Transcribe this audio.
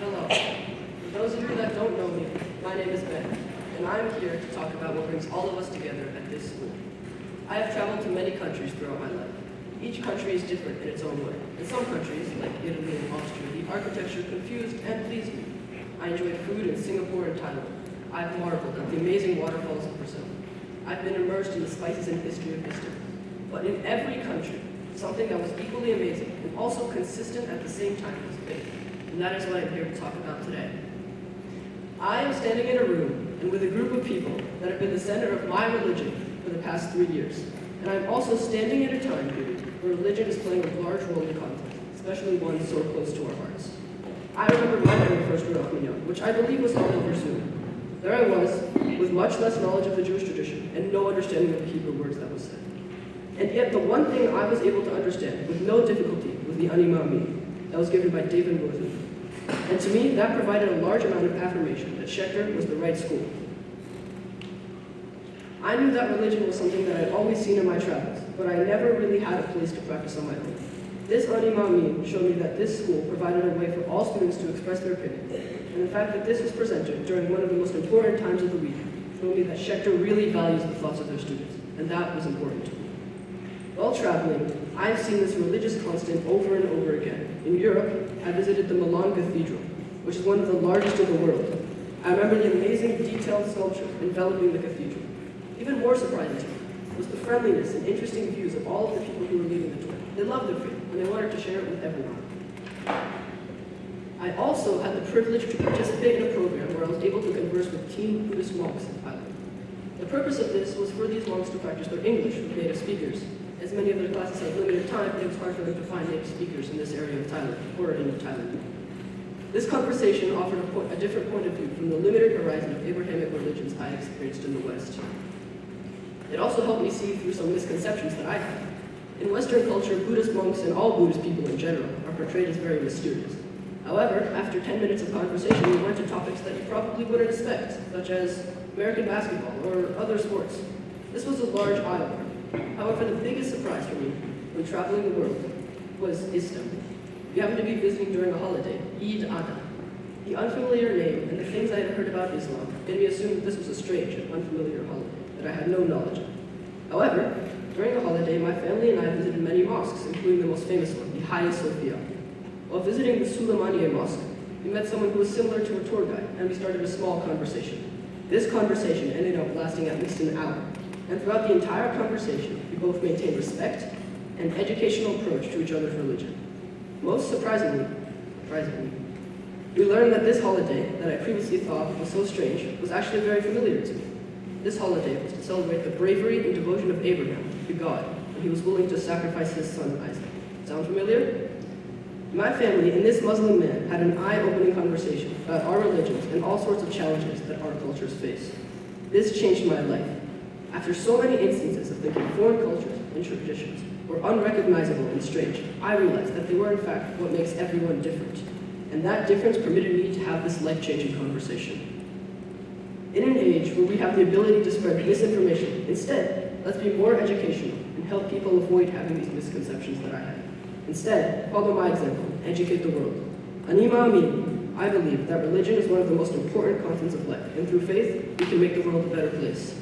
Hello. For those of you that don't know me, my name is Ben, and I'm here to talk about what brings all of us together at this school. I have traveled to many countries throughout my life. Each country is different in its own way. In some countries, like Italy and Austria, the architecture confused and pleased me. I enjoyed food in Singapore and Thailand. I've marveled at the amazing waterfalls of Brazil. I've been immersed in the spices and history of history. But in every country, something that was equally amazing and also consistent at the same time was faith. And that is what I'm here to talk about today. I am standing in a room and with a group of people that have been the center of my religion for the past 3 years. And I'm also standing at a time period where religion is playing a large role in content, especially one so close to our hearts. I remember my very first Ruach Minyan, which I believe was held over Zoom. There I was, with much less knowledge of the Jewish tradition and no understanding of the Hebrew words that was said. And yet the one thing I was able to understand with no difficulty was the Ani Ma'amin that was given by David Rosen. And to me, that provided a large amount of affirmation that Schechter was the right school. I knew that religion was something that I'd always seen in my travels, but I never really had a place to practice on my own. This Ani Ma'amin showed me that this school provided a way for all students to express their opinion, and the fact that this was presented during one of the most important times of the week showed me that Schechter really values the thoughts of their students, and that was important to me. While traveling, I've seen this religious constant over and over again. In Europe, I visited the Milan Cathedral, which is one of the largest in the world. I remember the amazing detailed sculpture enveloping the cathedral. Even more surprising to me was the friendliness and interesting views of all of the people who were leaving the tour. They loved their faith, and they wanted to share it with everyone. I also had the privilege to participate in a program where I was able to converse with teen Buddhist monks in Thailand. The purpose of this was for these monks to practice their English with native speakers. As many of their classes had limited time, it was hard for them to find native speakers in this area of Thailand, or in Thailand. This conversation offered a different point of view from the limited horizon of Abrahamic religions I had experienced in the West. It also helped me see through some misconceptions that I had. In Western culture, Buddhist monks and all Buddhist people in general are portrayed as very mysterious. However, after 10 minutes of conversation, we went to topics that you probably wouldn't expect, such as American basketball or other sports. This was a large eye-opener. However, the biggest surprise for me when traveling the world was Islam. We happened to be visiting during a holiday, Eid Adha. The unfamiliar name and the things I had heard about Islam made me assume that this was a strange and unfamiliar holiday that I had no knowledge of. However, during the holiday, my family and I visited many mosques, including the most famous one, the Hagia Sophia. While visiting the Suleymaniye Mosque, we met someone who was similar to a tour guide, and we started a small conversation. This conversation ended up lasting at least an hour, and throughout the entire conversation, we both maintained respect and educational approach to each other's religion. Most surprisingly, we learned that this holiday that I previously thought was so strange was actually very familiar to me. This holiday was to celebrate the bravery and devotion of Abraham to God when he was willing to sacrifice his son Isaac. Sound familiar? My family and this Muslim man had an eye-opening conversation about our religions and all sorts of challenges that our cultures face. This changed my life. After so many instances of thinking foreign cultures and traditions were unrecognizable and strange, I realized that they were in fact what makes everyone different. And that difference permitted me to have this life-changing conversation. In an age where we have the ability to spread misinformation, instead, let's be more educational and help people avoid having these misconceptions that I had. Instead, follow my example, educate the world. Ani Ma'amin, I believe that religion is one of the most important contents of life, and through faith, we can make the world a better place.